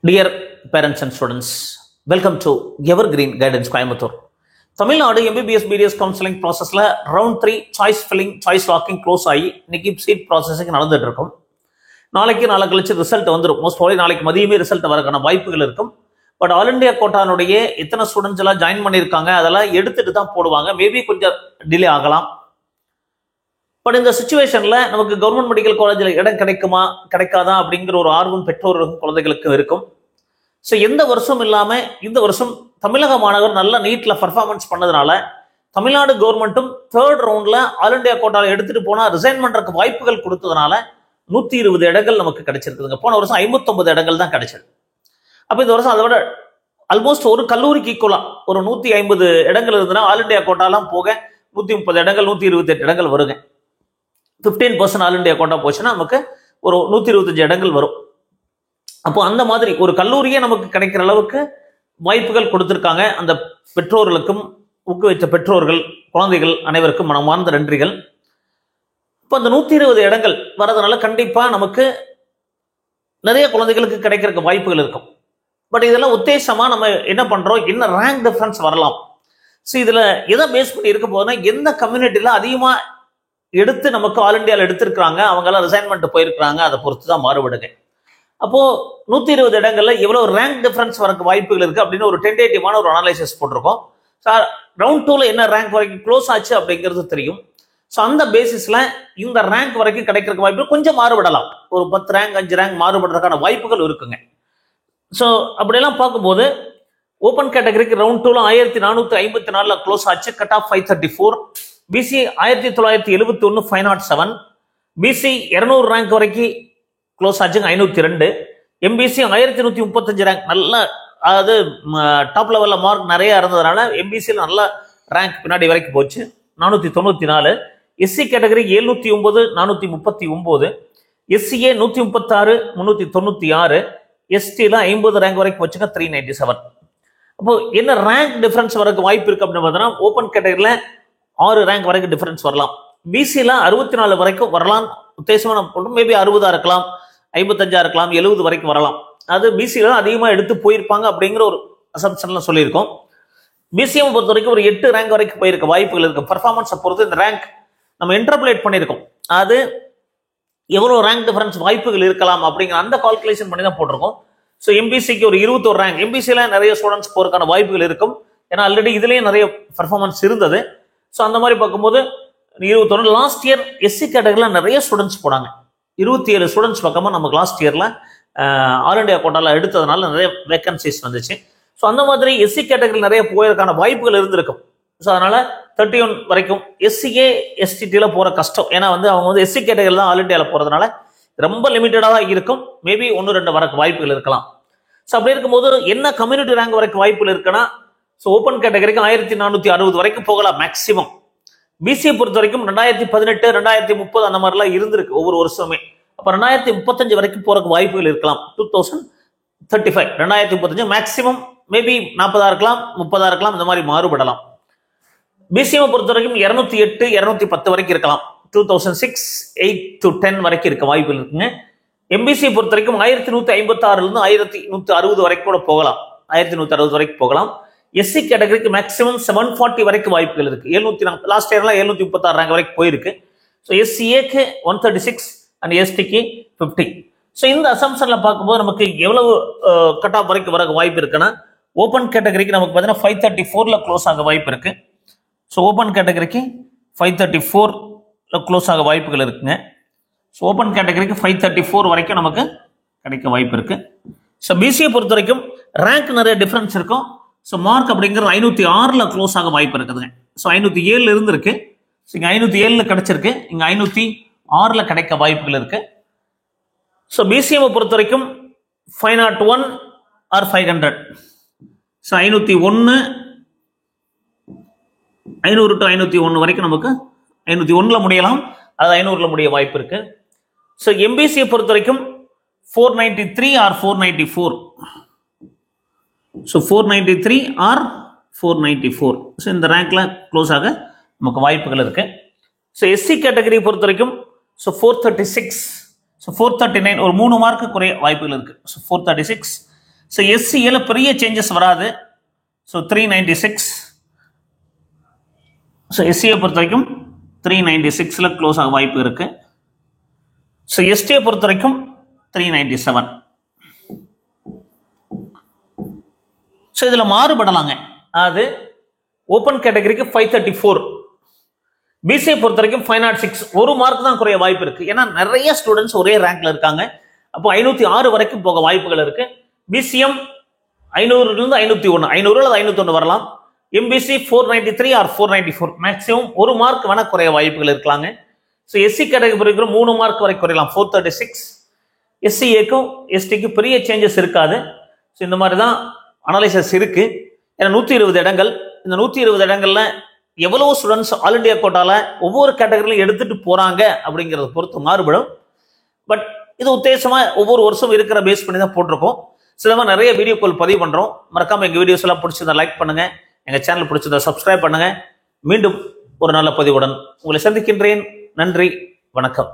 Dear parents and students, welcome to Evergreen Guidance Coimbatore. Tamil Nadu MBBS BDS counselling ப்ராசஸில் round 3 choice filling choice locking close ஆகி இன்னைக்கு seat processing நடந்துட்டு இருக்கும். நாளை கழிச்சு ரிசல்ட் வந்துடும். மோஸ்ட் ப்ராபப்லி நாளைக்கு மதியமே ரிசல்ட் வரக்கான வாய்ப்புகள் இருக்கும். பட் ஆல் இண்டியா கோட்டானுடைய எத்தனை ஸ்டூடெண்ட்ஸ் எல்லாம் ஜாயின் பண்ணியிருக்காங்க அதெல்லாம் எடுத்துட்டு தான் போடுவாங்க. மேபி கொஞ்சம் டிலே ஆகலாம். பட் இந்த சுச்சுவேஷன்ல நமக்கு கவர்மெண்ட் மெடிக்கல் காலேஜில் இடம் கிடைக்குமா கிடைக்காதா அப்படிங்கிற ஒரு ஆர்வம் பெற்றோருக்கும் குழந்தைகளுக்கும் இருக்கும். ஸோ எந்த வருஷம் இல்லாமல் இந்த வருஷம் தமிழக மாணவர் நல்ல நீட்ல பர்ஃபார்மன்ஸ் பண்ணதுனால தமிழ்நாடு கவர்மெண்ட்டும் தேர்ட் ரவுண்ட்ல ஆல் இண்டியா கோட்டாவில் எடுத்துட்டு போனா ரிசைன் பண்றதுக்கு வாய்ப்புகள் கொடுத்ததுனால 120 இடங்கள் நமக்கு கிடைச்சிருக்குதுங்க. போன வருஷம் 59 இடங்கள் தான் கிடைச்சது. அப்போ இந்த வருஷம் அதை விட ஆல்மோஸ்ட் ஒரு கல்லூரிக்கு ஈக்குவலா ஒரு 150 இடங்கள் இருந்ததுன்னா ஆல் இண்டியா கோட்டாலாம் போக 130 இடங்கள் 128 இடங்கள் வருங்க. 15% ஆல் இண்டியா கோட்டா போச்சுன்னா நமக்கு ஒரு 125 இடங்கள் வரும். அப்போ அந்த மாதிரி ஒரு கல்லூரியே நமக்கு கிடைக்கிற அளவுக்கு வாய்ப்புகள் கொடுத்துருக்காங்க. அந்த பெற்றோர்களுக்கும் ஊக்குவித்த பெற்றோர்கள் குழந்தைகள் அனைவருக்கும் மனமார்ந்த நன்றிகள். இப்போ அந்த 120 இடங்கள் வரதுனால கண்டிப்பா நமக்கு நிறைய குழந்தைகளுக்கு கிடைக்கிறதுக்கு வாய்ப்புகள் இருக்கும். பட் இதெல்லாம் உத்தேசமா நம்ம என்ன பண்றோம், என்ன ரேங்க் டிஃபரன்ஸ் வரலாம். ஸோ இதுல எதை பேஸ் பண்ணி இருக்க போதுன்னா எந்த கம்யூனிட்டியில அதிகமா எடுத்து நமக்கு ஆல் இண்டியாவில் எடுத்திருக்கிறாங்க அவங்கெல்லாம் ரிசைன்மெண்ட் போயிருக்கிறாங்க அதை பொறுத்து தான் மாறுபடுங்க. அப்போ 120 இடங்கள்ல எவ்வளவு ரேங்க் டிஃபரன்ஸ் வரக்கு வாய்ப்புகள் இருக்கு அப்படின்னு ஒரு டென்டேட்டிவான ஒரு அனலைசிஸ் போட்டிருக்கோம். ரவுண்ட் 2ல என்ன ரேங்க் வரைக்கும் க்ளோஸ் ஆச்சு அப்படிங்கிறது தெரியும். ஸோ அந்த பேசிஸ்ல இந்த ரேங்க் வரைக்கும் கிடைக்கிறதுக்கு வாய்ப்பு கொஞ்சம் மாறுபடலாம். ஒரு 10 ரேங்க் 5 ரேங்க் மாறுபடுறதுக்கான வாய்ப்புகள் இருக்குங்க. ஸோ அப்படியெல்லாம் பார்க்கும்போது ஓப்பன் கேட்டகரிக்கு ரவுண்ட் 2ல 1454 க்ளோஸ் ஆச்சு. Cut off 534. BC 1971 507. BC 200 rank வரைக்கும் க்ளோஸ் ஆச்சுங்க 502. எம்பிசி 1135 ரேங்க் நல்ல, அதாவது டாப் லெவல்ல மார்க் நிறைய இருந்ததுனால எம்பிசியில் நல்ல ரேங்க் பின்னாடி வரைக்கும் போச்சு 494. SC category 709 439. எஸ்சிஏ 136 396. எஸ்டில 50 ரேங்க் வரைக்கும் போச்சுங்க 397. அப்போ என்ன ரேங்க் டிஃபரன்ஸ் வரக்கு வாய்ப்பு இருக்கு அப்படின்னு பார்த்தோம்னா ஓப்பன் கேட்டகரியில 6 ரேங்க் வரைக்கும் டிஃபரன்ஸ் வரலாம். பிசில 64 வரைக்கும் வரலாம். உத்தேசமா நம்ம மேபி 60 இருக்கலாம், 55 இருக்கலாம், 70 வரைக்கும் வரலாம். அது பிசில அதிகமா எடுத்து போயிருப்பாங்க அப்படிங்கிற ஒரு அசம்ஷன்ல சொல்லியிருக்கோம். பிசிஎம் பொறுத்த வரைக்கும் ஒரு 8 ரேங்க் வரைக்கும் போயிருக்க வாய்ப்புகள் இருக்கு. பர்ஃபார்மன்ஸை பொறுத்து இந்த ரேங்க் நம்ம இன்டர்பிரேட் பண்ணியிருக்கோம். அது எவ்வளவு ரேங்க் டிஃபரன்ஸ் வாய்ப்புகள் இருக்கலாம் அப்படிங்கிற அந்த கால்குலேஷன் பண்ணி தான் போட்டிருக்கோம். ஸோ எம்பிசிக்கு ஒரு 21 ரேங்க், எம்பிசில நிறைய ஸ்டூடெண்ட்ஸ் போறதுக்கான வாய்ப்புகள் இருக்கும். ஏன்னா ஆல்ரெடி இதுலயும் நிறைய பர்ஃபார்மன்ஸ் இருந்தது. ஸோ அந்த மாதிரி பார்க்கும்போது 21. லாஸ்ட் இயர் எஸ்சி கேட்டகரியில் நிறைய ஸ்டூடெண்ட்ஸ் போனாங்க. 27 ஸ்டூடெண்ட்ஸ் பக்கமாக நமக்கு லாஸ்ட் இயர்ல ஆல் இண்டியா கோட்டாவில் எடுத்ததுனால நிறைய வேகன்சிஸ் வந்துச்சு. ஸோ அந்த மாதிரி எஸ்சி கேட்டகரியில் நிறைய போயதுக்கான வாய்ப்புகள் இருந்திருக்கும். ஸோ அதனால 31 வரைக்கும் எஸ்சிஏ எஸ்டிடியில் போகிற கஷ்டம். ஏன்னா அவங்க எஸ்சி கேட்டகரியில் தான் ஆல் இண்டியாவில் போகிறதுனால ரொம்ப லிமிட்டடாக தான் இருக்கும். மேபி 1-2 வரக்கு வாய்ப்புகள் இருக்கலாம். ஸோ அப்படி இருக்கும்போது என்ன கம்யூனிட்டி ரேங்க் வரைக்கும் வாய்ப்புகள் இருக்குன்னா ஸோ ஓப்பன் கேட்டகரிக்கு 1460 வரைக்கும் போகலாம் மேக்சிமம். பிசியை பொறுத்த வரைக்கும் 2018 2030 அந்த மாதிரிலாம் இருந்திருக்கு ஒவ்வொரு வருஷமே. அப்போ 2035 வரைக்கும் போறதுக்கு வாய்ப்புகள் இருக்கலாம். 2035 2035 மேக்சிமம் மேபி 40 இருக்கலாம் 30 இருக்கலாம், இந்த மாதிரி மாறுபடலாம். பிசிஎம் பொறுத்த வரைக்கும் 208 210 வரைக்கும் இருக்கலாம். 2006 8 to 10 வரைக்கும் இருக்க வாய்ப்புகள் இருக்குங்க. எம்பிசியை பொறுத்த வரைக்கும் 1156 1160 வரைக்கும் கூட போகலாம். 1160 வரைக்கும் போகலாம். எஸ்சி கேட்டகரிக்கு மேக்ஸிமம் 740 வரைக்கும் வாய்ப்புகள் இருக்கு. 700 லாஸ்ட் இயர்லாம் 736 ரேங்க் வரைக்கும் போயிருக்கு. ஸோ எஸ்சிஏக்கு 136 அண்ட் எஸ்டிக்கு 50. ஸோ இந்த அசம்ஷன்ல பார்க்கும்போது நமக்கு எவ்வளவு கட் ஆஃப் வரைக்கும் வர வாய்ப்பு இருக்குன்னா ஓப்பன் கேட்டகரிக்கு நமக்கு பார்த்தீங்கன்னா 534ல க்ளோஸ் ஆக வாய்ப்பு இருக்கு. ஸோ ஓப்பன் கேட்டகரிக்கு 534ல க்ளோஸ் ஆக வாய்ப்புகள் இருக்குங்க. ஸோ ஓப்பன் கேட்டகரிக்கு 534 வரைக்கும் நமக்கு கிடைக்க வாய்ப்பு இருக்கு. ஸோ பிசியை பொறுத்த வரைக்கும் ரேங்க் நிறைய டிஃபரன்ஸ் இருக்கும். ஸோ மார்க் அப்படிங்கிறது 506ல க்ளோஸ் ஆக வாய்ப்பு இருக்குதுங்க. ஸோ 507 இருந்திருக்கு. ஸோ இங்கே 507 கிடைச்சிருக்கு. இங்கே 506ல கிடைக்க வாய்ப்புகள் இருக்கு. ஸோ பிசிஎம் பொறுத்த வரைக்கும் 501 ஆர் 500. ஸோ 501 500 to 501 வரைக்கும் நமக்கு 501ல முடியலாம், அது 500ல முடிய வாய்ப்பு இருக்கு. ஸோ எம்பிசியை பொறுத்த வரைக்கும் 493 ஆர் 494. So 493 R 494. ஸோ இந்த ரேங்க்ல க்ளோஸ் ஆக நமக்கு வாய்ப்புகள் இருக்கு. ஸோ எஸ்சி கேட்டகரியை பொறுத்த வரைக்கும் 436 ஸோ 439 ஒரு 3 மார்க்கு குறைய வாய்ப்புகள் இருக்கு. ஸோ 436 ஸோ எஸ்சியில் பெரிய சேஞ்சஸ் வராது. ஸோ 396. ஸோ எஸ்சியை பொறுத்த வரைக்கும் 396 க்ளோஸ் ஆக வாய்ப்பு இருக்கு. ஸோ எஸ்டியை பொறுத்த வரைக்கும் 397. ஸோ இதில் மாறுபடலாங்க. அது ஓப்பன் கேட்டகரிக்கு 534, பிசிஐ பொறுத்த வரைக்கும் 506. ஒரு மார்க் தான் குறைய வாய்ப்பு இருக்கு. ஏன்னா நிறைய ஸ்டூடெண்ட்ஸ் ஒரே ரேங்க்ல இருக்காங்க. அப்போ 506 வரைக்கும் போக வாய்ப்புகள் இருக்கு. பிசிஎம் 500 501, 500 அல்லது 501 வரலாம். எம்பிசி 493 ஆர் 494, மேக்ஸிமம் ஒரு மார்க் வேணா குறைய வாய்ப்புகள் இருக்கலாங்க. ஸோ எஸ்சி கேட்டகரி 3 மார்க் வரை குறையலாம், 436. எஸ்சிஏக்கும் எஸ்டிக்கும் பெரிய சேஞ்சஸ் இருக்காது. ஸோ இந்த மாதிரி தான் அனாலிசிஸ் இருக்கு. ஏன்னா 120 இடங்கள், இந்த 120 இடங்கள்ல எவ்வளவு ஸ்டூடெண்ட்ஸ் ஆல் இண்டியா கோட்டால ஒவ்வொரு கேட்டகரியிலும் எடுத்துட்டு போறாங்க அப்படிங்கிறத பொறுத்து மாறுபடும். பட் இது உத்தேசமா ஒவ்வொரு வருஷம் இருக்கிற பேஸ் பண்ணி தான் போட்டிருக்கோம். சிலமா நிறைய வீடியோக்கள் பதிவு பண்றோம். மறக்காம எங்க வீடியோஸ் எல்லாம் பிடிச்சிருந்தா லைக் பண்ணுங்க, எங்க சேனல் பிடிச்சிருந்தா சப்ஸ்கிரைப் பண்ணுங்க. மீண்டும் ஒரு நல்ல பதிவுடன் உங்களை சந்திக்கின்றேன். நன்றி, வணக்கம்.